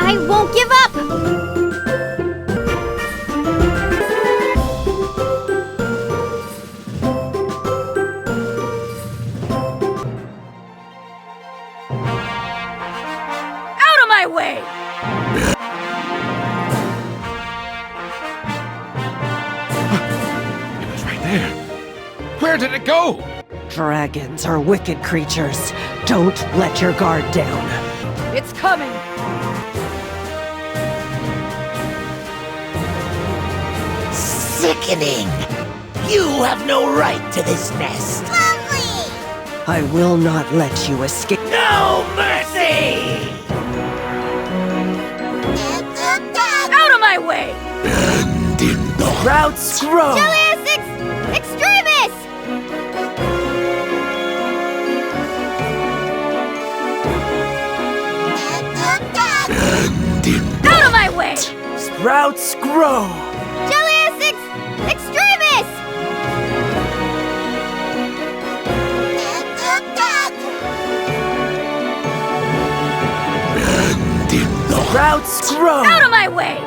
I won't give up! Out of my way! It was right there. Where did it go? Dragons are wicked creatures. Don't let your guard down. It's coming! Sickening! You have no right to this nest. Lovely! I will not let you escape. No mercy! It's attack! Out of my way! And in the Routes grow! Julius Extremis! It's attack! and in Out of my way! Sprouts grow! Julius Extremis! It's attack! and in the Sprouts grow! Out of my way!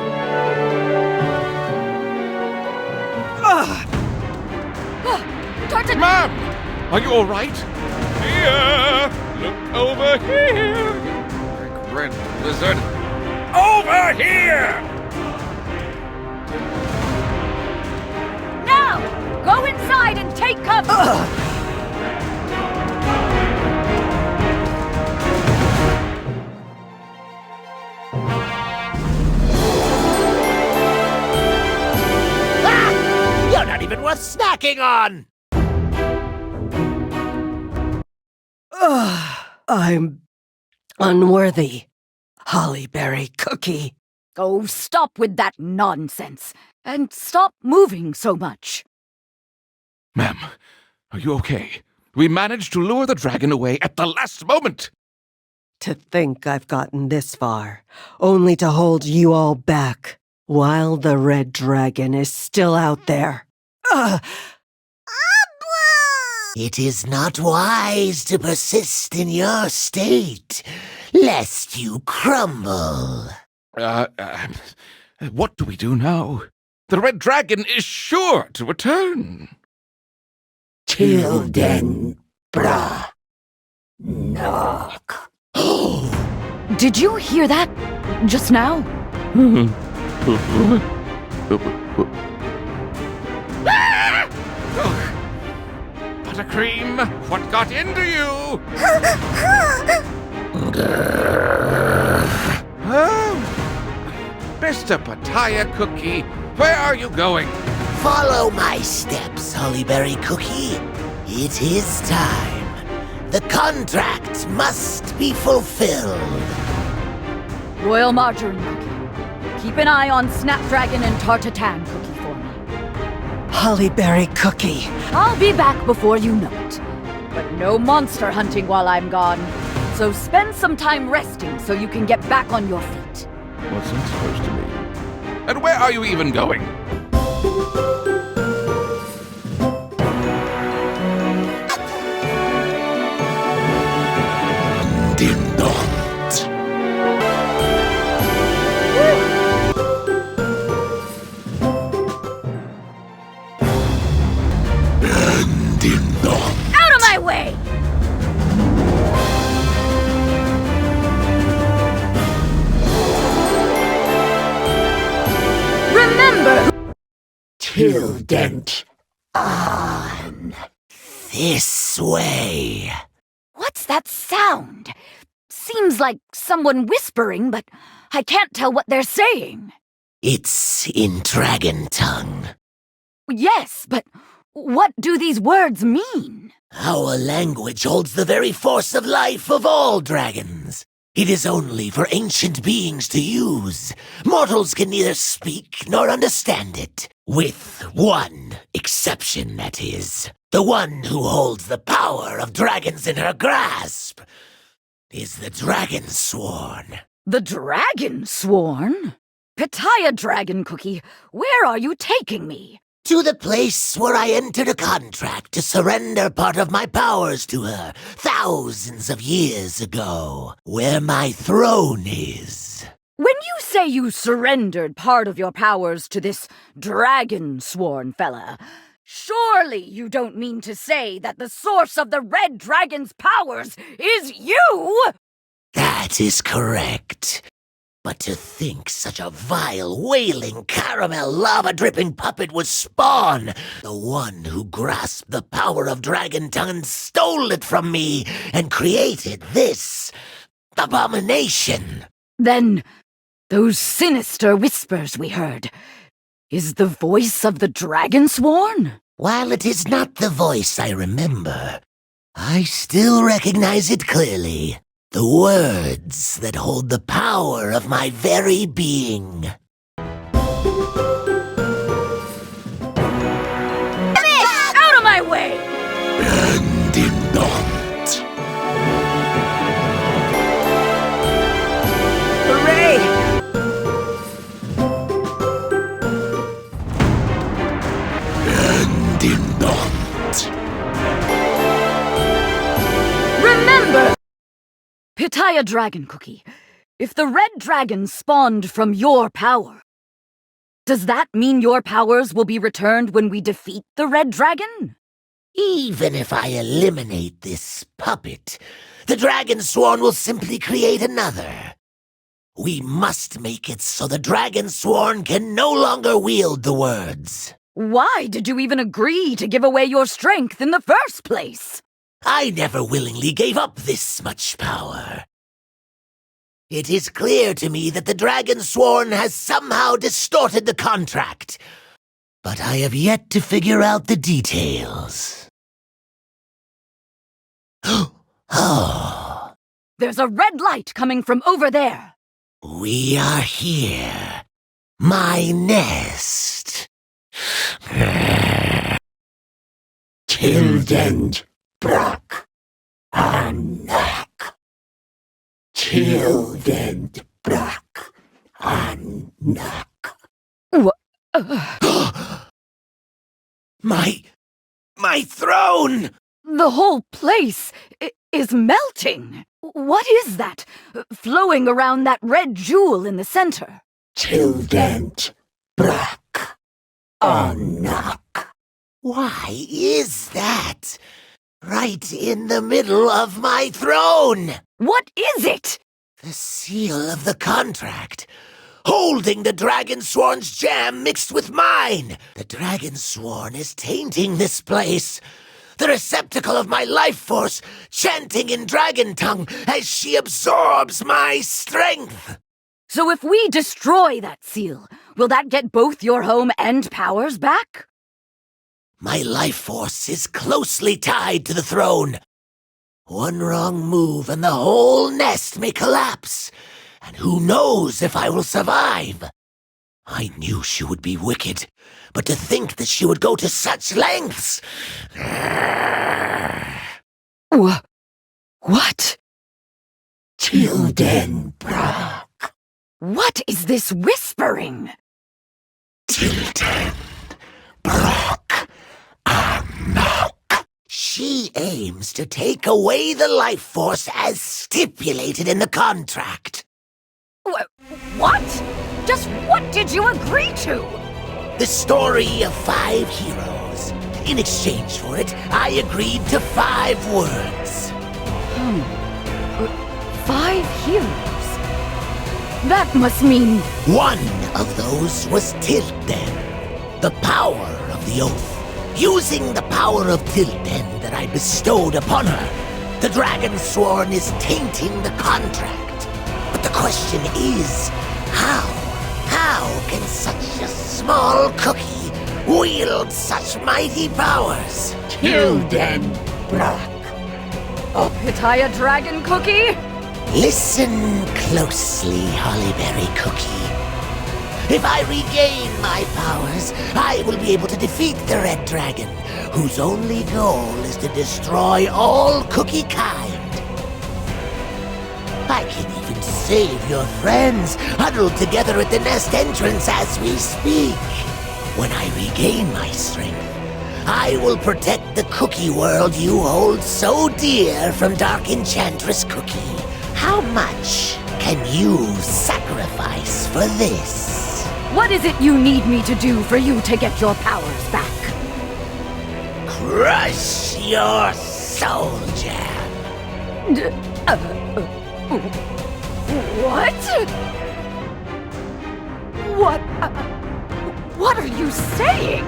Ugh. Tartan! Ma'am! Are you all right? Here! Look over here! Big red lizard! Over here! Now! Go inside and take cover! Ah! You're not even worth snacking on! I'm unworthy. Hollyberry cookie. Oh, stop with that nonsense! And stop moving so much! Ma'am, are you okay? We managed to lure the dragon away at the last moment! To think I've gotten this far, only to hold you all back, while the red dragon is still out there. Ugh. It is not wise to persist in your state, lest you crumble. What do we do now? The red dragon is sure to return. Till then, brah. Knock. Did you hear that? Just now? Buttercream, what got into you? Oh, Mr. Pataya Cookie, where are you going? Follow my steps, Hollyberry Cookie. It is time. The contract must be fulfilled. Royal Margarine Cookie. Keep an eye on Snapdragon and Tartatan Cookie for me. Hollyberry cookie. I'll be back before you know it. But no monster hunting while I'm gone. So spend some time resting so you can get back on your feet. What's that supposed to mean? And where are you even going? Din dot. Din dot. Out of my way! Remember! Till dent on. This way. What's that sound? Seems like someone whispering, but I can't tell what they're saying. It's in dragon tongue. Yes, but what do these words mean? Our language holds the very force of life of all dragons. It is only for ancient beings to use. Mortals can neither speak nor understand it. With one exception, that is. The one who holds the power of dragons in her grasp is the Dragon Sworn. The Dragon Sworn? Pitaya Dragon Cookie, where are you taking me? To the place where I entered a contract to surrender part of my powers to her thousands of years ago, where my throne is. When you say you surrendered part of your powers to this dragon-sworn fella, surely you don't mean to say that the source of the Red Dragon's powers is you? That is correct. But to think such a vile, wailing, caramel, lava-dripping puppet was Spawn, the one who grasped the power of Dragon Tongue and stole it from me and created this abomination. Then, those sinister whispers we heard, is the voice of the Dragon-sworn? While it is not the voice I remember, I still recognize it clearly. The words that hold the power of my very being. Out of my way! And in not. Hooray! And in not. Remember! Pitaya Dragon Cookie, if the Red Dragon spawned from your power, does that mean your powers will be returned when we defeat the Red Dragon? Even if I eliminate this puppet, the Dragon Sworn will simply create another. We must make it so the Dragon Sworn can no longer wield the words. Why did you even agree to give away your strength in the first place? I never willingly gave up this much power. It is clear to me that the Dragon Sworn has somehow distorted the contract, but I have yet to figure out the details. Oh. There's a red light coming from over there. We are here. My nest. Tilden Brock Anak. Tilden Brock Anak. My throne! The whole place is melting. What is that flowing around that red jewel in the center? Tilden Brock Anak. Why is that? Right in the middle of my throne! What is it? The seal of the contract. Holding the Dragon Sworn's jam mixed with mine. The Dragon Sworn is tainting this place. The receptacle of my life force, chanting in Dragon Tongue as she absorbs my strength. So if we destroy that seal, will that get both your home and powers back? My life force is closely tied to the throne. One wrong move and the whole nest may collapse. And who knows if I will survive? I knew she would be wicked, but to think that she would go to such lengths... What? Tilden Brock. What is this whispering? Tilden Brock Anak. She aims to take away the life force as stipulated in the contract. What? Just what did you agree to? The story of 5 heroes. In exchange for it, I agreed to 5 words. 5 heroes? That must mean... One of those was Tilden, the power of the oath. Using the power of Tilden that I bestowed upon her, the Dragon Sworn is tainting the contract. But the question is, how? How can such a small cookie wield such mighty powers? Tilden Brock. A Pitaya Dragon Cookie? Listen closely, Hollyberry Cookie. If I regain my powers, I will be able to defeat the Red Dragon, whose only goal is to destroy all cookie kind. I can even save your friends, huddled together at the nest entrance as we speak. When I regain my strength, I will protect the cookie world you hold so dear from Dark Enchantress Cookie. How much can you sacrifice for this? What is it you need me to do for you to get your powers back? Crush your soul jam. What? What are you saying?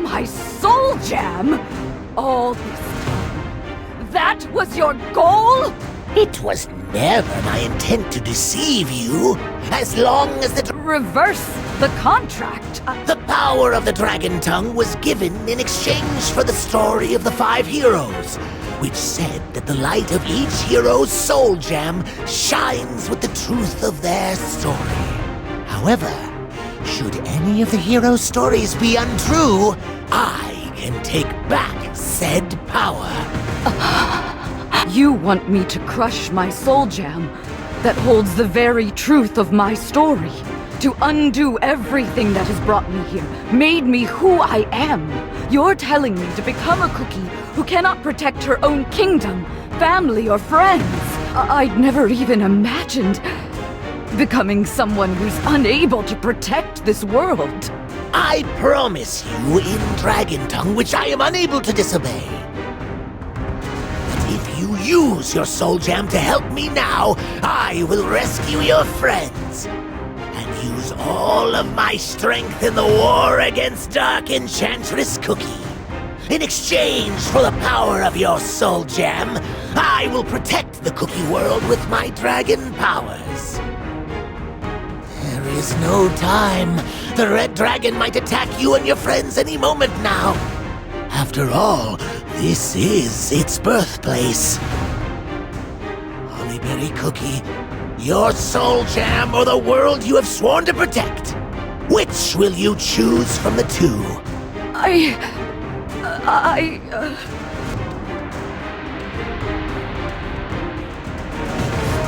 My soul jam? All this time? That was your goal? It was never my intent to deceive you, as long as Reverse the contract. the power of the dragon tongue was given in exchange for the story of the 5 heroes, which said that the light of each hero's soul gem shines with the truth of their story. However, should any of the heroes' stories be untrue, I can take back said power. You want me to crush my soul jam that holds the very truth of my story, to undo everything that has brought me here, made me who I am. You're telling me to become a cookie who cannot protect her own kingdom, family, or friends. I'd never even imagined becoming someone who's unable to protect this world. I promise you in Dragon Tongue, which I am unable to disobey, that if you use your soul jam to help me now, I will rescue your friends and use all of my strength in the war against Dark Enchantress Cookie. In exchange for the power of your soul gem, I will protect the cookie world with my dragon powers. There is no time. The red dragon might attack you and your friends any moment now. After all, this is its birthplace. Hollyberry Cookie, your soul jam or the world you have sworn to protect? Which will you choose from the two?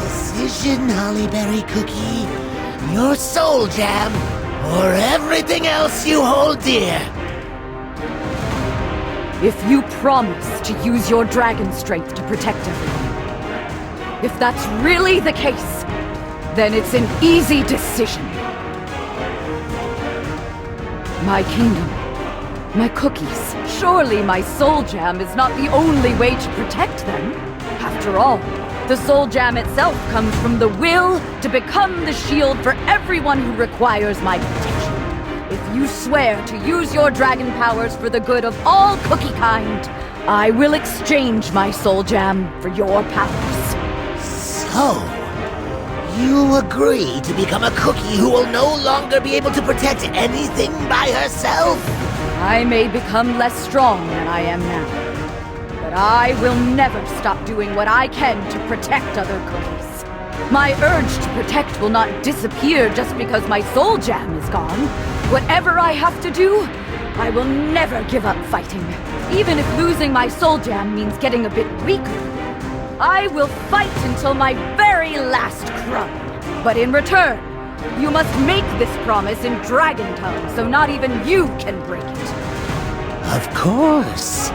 Decision, Hollyberry Cookie. Your soul jam, or everything else you hold dear. If you promise to use your dragon strength to protect everyone, if that's really the case, then it's an easy decision. My kingdom, my cookies. Surely my soul jam is not the only way to protect them. After all, the soul jam itself comes from the will to become the shield for everyone who requires my protection. If you swear to use your dragon powers for the good of all cookie kind, I will exchange my soul jam for your powers. So, you agree to become a cookie who will no longer be able to protect anything by herself? I may become less strong than I am now, but I will never stop doing what I can to protect other cookies. My urge to protect will not disappear just because my soul jam is gone. Whatever I have to do, I will never give up fighting. Even if losing my soul jam means getting a bit weaker, I will fight until my very last crumb. But in return, you must make this promise in Dragon Tongue so not even you can break it. Of course.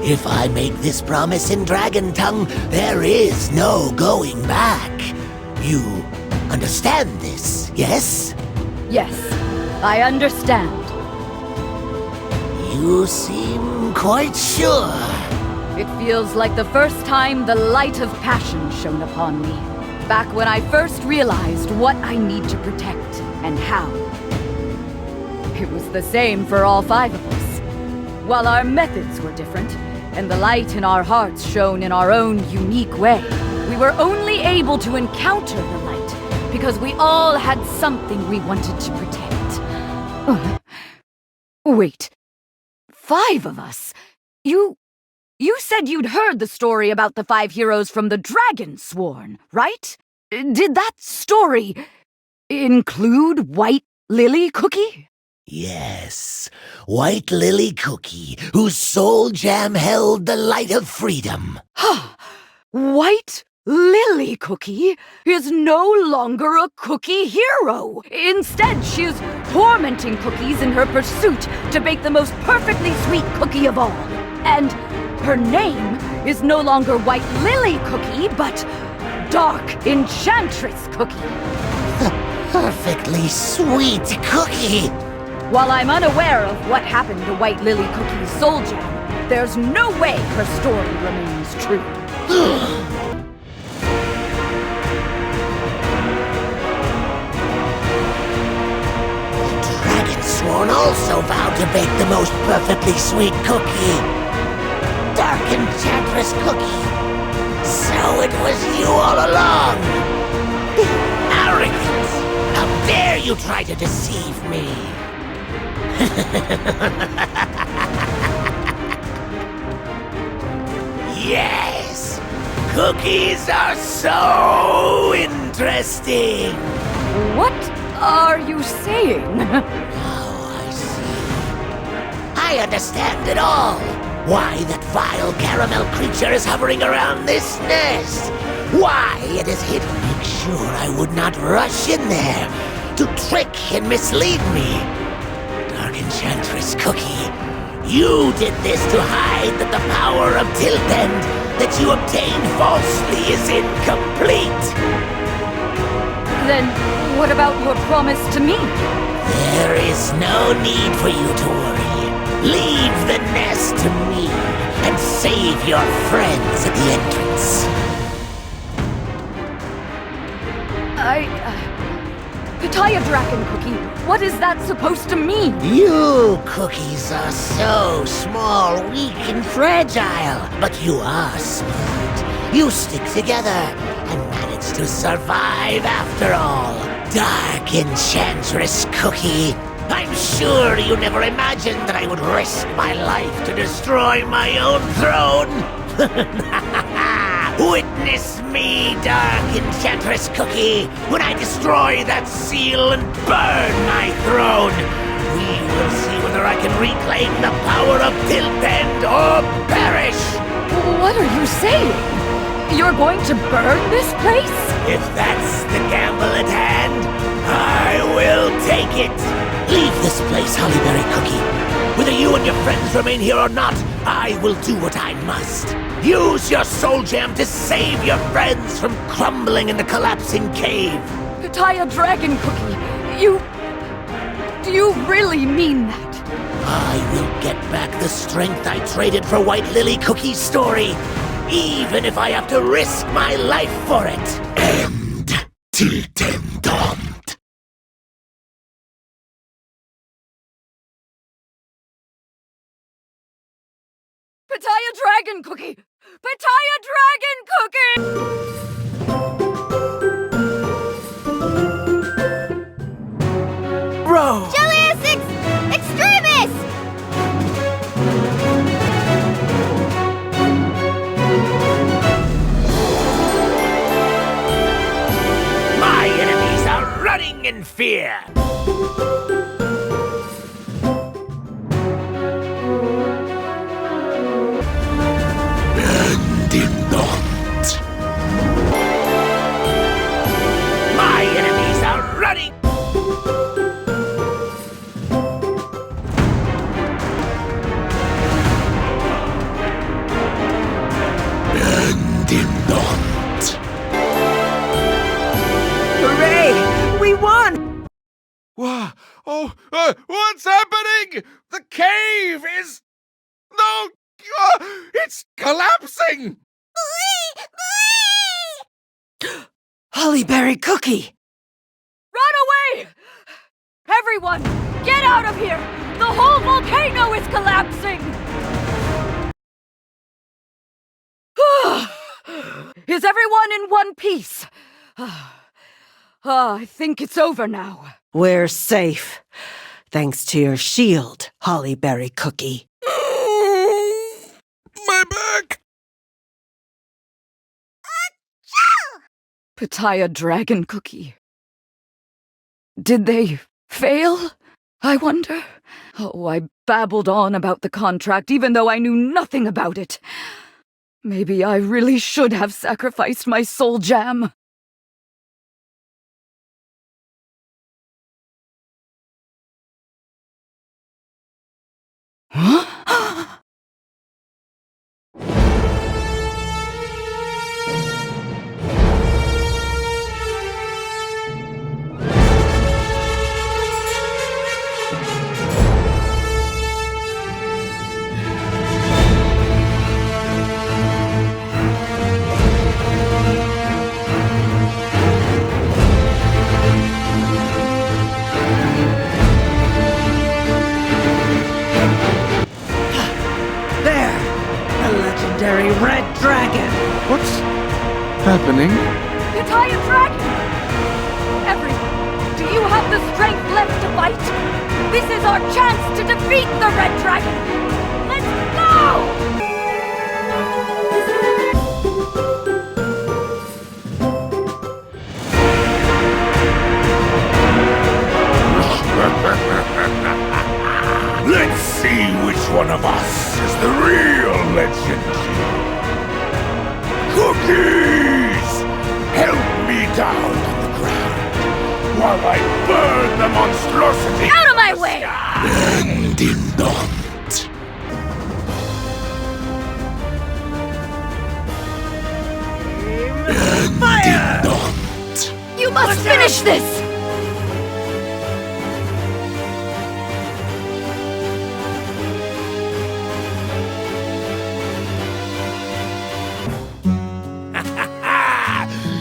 If I make this promise in Dragon Tongue, there is no going back. You understand this, yes? Yes, I understand. You seem quite sure. It feels like the first time the light of passion shone upon me. Back when I first realized what I need to protect and how. It was the same for all 5 of us. While our methods were different, and the light in our hearts shone in our own unique way, we were only able to encounter the light because we all had something we wanted to protect. Wait. 5 of us? You said you'd heard the story about the 5 heroes from the Dragon Sworn, right? Did that story include White Lily Cookie? Yes, White Lily Cookie, whose soul jam held the light of freedom. White Lily Cookie is no longer a cookie hero. Instead, she is tormenting cookies in her pursuit to bake the most perfectly sweet cookie of all. And her name is no longer White Lily Cookie, but Dark Enchantress Cookie. Perfectly sweet cookie. While I'm unaware of what happened to White Lily Cookie's soul gem, there's no way her story remains true. Dragonsworn also vowed to bake the most perfectly sweet cookie. Dark Enchantress Cookie. So it was you all along. Arrogant! How dare you try to deceive me? Yes! Cookies are so interesting! What are you saying? Oh, I see. I understand it all. Why that vile caramel creature is hovering around this nest. Why it is hidden to make sure I would not rush in there to trick and mislead me. Dark Enchantress Cookie, you did this to hide that the power of Tilpend that you obtained falsely is incomplete. Then what about your promise to me? There is no need for you to worry. Leave the nest to me and save your friends at the entrance. Pitaya Dragon Cookie, what is that supposed to mean? You cookies are so small, weak, and fragile, but you are smart. You stick together and manage to survive after all. Dark Enchantress Cookie, I'm sure you never imagined that I would risk my life to destroy my own throne. Witness me, Dark Enchantress Cookie, when I destroy that seal and burn my throne. We will see whether I can reclaim the power of Tilpend or perish. What are you saying? You're going to burn this place? If that's the gamble at hand, I will take it. Leave this place, Hollyberry Cookie. Whether you and your friends remain here or not, I will do what I must. Use your soul gem to save your friends from crumbling in the collapsing cave. Pitaya Dragon Cookie, do you really mean that? I will get back the strength I traded for White Lily Cookie's story, even if I have to risk my life for it. End Tiltendont. Pitaya Dragon Cookie! Pitaya Dragon Cookie! Bro! Jellius Extremis! My enemies are running in fear! Dindont. My enemies are running! Dindont. Hooray! We won! Wow. Oh, what's happening? The cave is... No! It's collapsing! Hollyberry Cookie! Run away! Everyone, get out of here! The whole volcano is collapsing! Is everyone in one piece? I think it's over now. We're safe. Thanks to your shield, Hollyberry Cookie. My back! Pitaya Dragon Cookie. Did they fail? I wonder. Oh, I babbled on about the contract even though I knew nothing about it. Maybe I really should have sacrificed my soul jam. Huh? There! The legendary Red Dragon! What's happening? Pitaya Dragon! Everyone, do you have the strength left to fight? This is our chance to defeat the Red Dragon! Let's go! Let's see which one of us is the real legend. Cookies! Help me down on the ground while I burn the monstrosity. Out of my way! And in don't. Fire! Don't. You must finish this!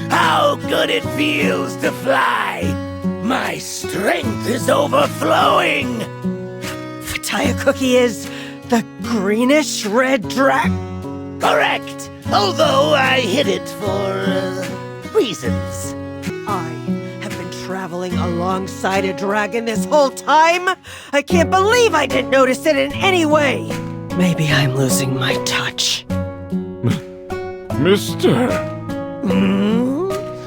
How good it feels to fly! My strength is overflowing! Pitaya Cookie is the greenish red dragon. Correct! Although I hid it for reasons. I have been traveling alongside a dragon this whole time. I can't believe I didn't notice it in any way. Maybe I'm losing my touch. Mister.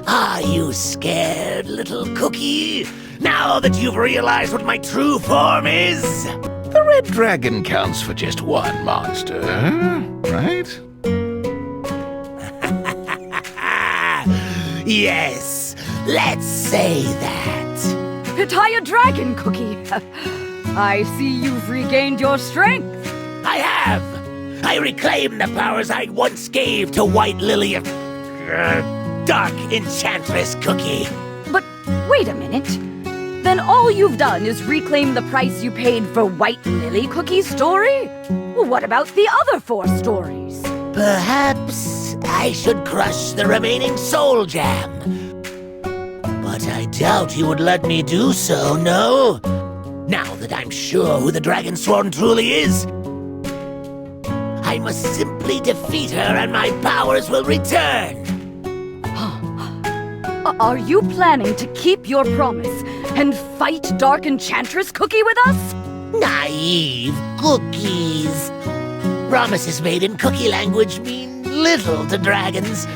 Are you scared, little cookie? Now that you've realized what my true form is? The red dragon counts for just one monster, right? Yes, let's say that. Pitaya Dragon Cookie! I see you've regained your strength. I have. I reclaim the powers I once gave to White Lily of... Dark Enchantress Cookie. But wait a minute. Then all you've done is reclaim the price you paid for White Lily Cookie's story? Well, what about the other 4 stories? Perhaps I should crush the remaining soul jam. But I doubt you would let me do so, no? Now that I'm sure who the Dragon Sworn truly is, I must simply defeat her and my powers will return. Are you planning to keep your promise and fight Dark Enchantress Cookie with us? Naive cookies. Promises made in cookie language mean little to dragons,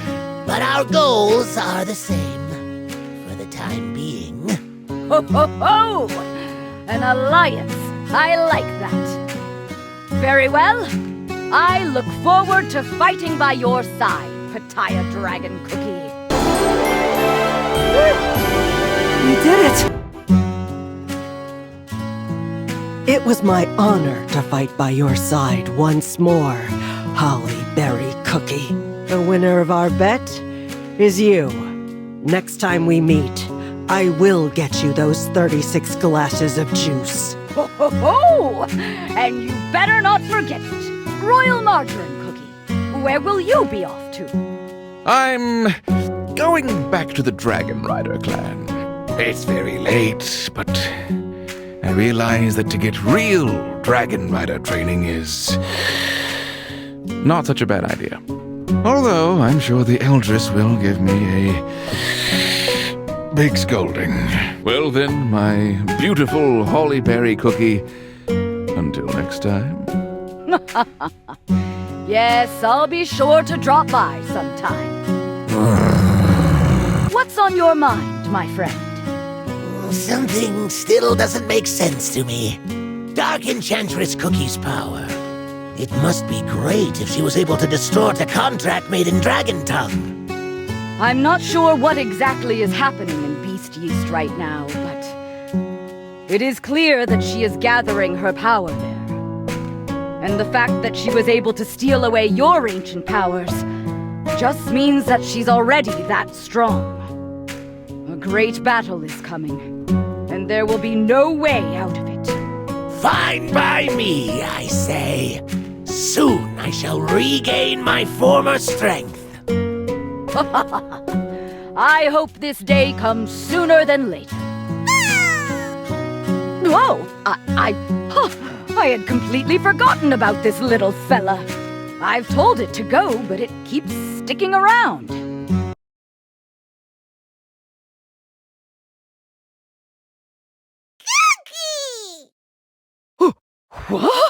but our goals are the same for the time being. Ho ho ho! An alliance. I like that. Very well. I look forward to fighting by your side, Pitaya Dragon Cookie. We did it! It was my honor to fight by your side once more, Holly Berry Cookie. The winner of our bet is you. Next time we meet, I will get you those 36 glasses of juice. Ho ho ho! And you better not forget it. Royal Margarine Cookie, where will you be off to? I'm going back to the Dragon Rider clan. It's very late, but I realize that to get real Dragon Rider training is not such a bad idea. Although I'm sure the Eldris will give me a big scolding. Well then, my beautiful Holly Berry Cookie, until next time. Yes, I'll be sure to drop by sometime. What's on your mind, my friend? Something still doesn't make sense to me. Dark Enchantress Cookie's power. It must be great if she was able to distort a contract made in dragon tongue. I'm not sure what exactly is happening in Beast Yeast right now, but it is clear that she is gathering her power there. And the fact that she was able to steal away your ancient powers just means that she's already that strong. A great battle is coming, and there will be no way out of it. Fine by me, I say. Soon I shall regain my former strength. I hope this day comes sooner than later. Whoa! I had completely forgotten about this little fella. I've told it to go, but it keeps sticking around. What?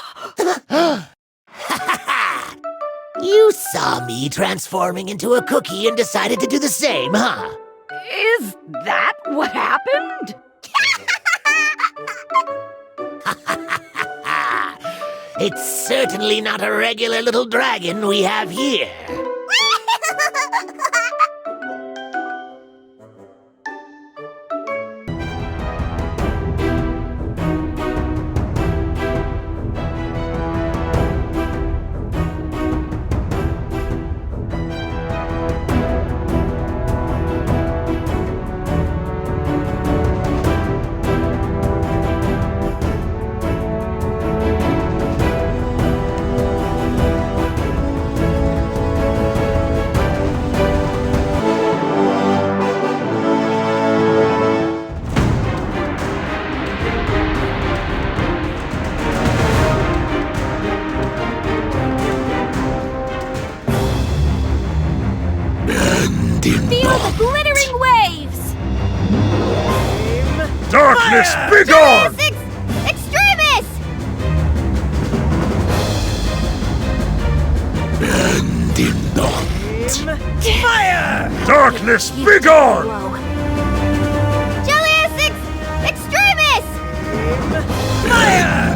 You saw me transforming into a cookie and decided to do the same, huh? Is that what happened? It's certainly not a regular little dragon we have here. Feel the glittering waves! Darkness, begone! Extremis! Darkness, begone! Julius Extremis!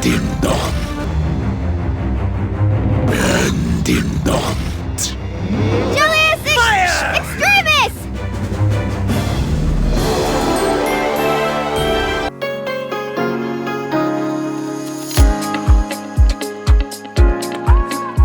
Ding dong.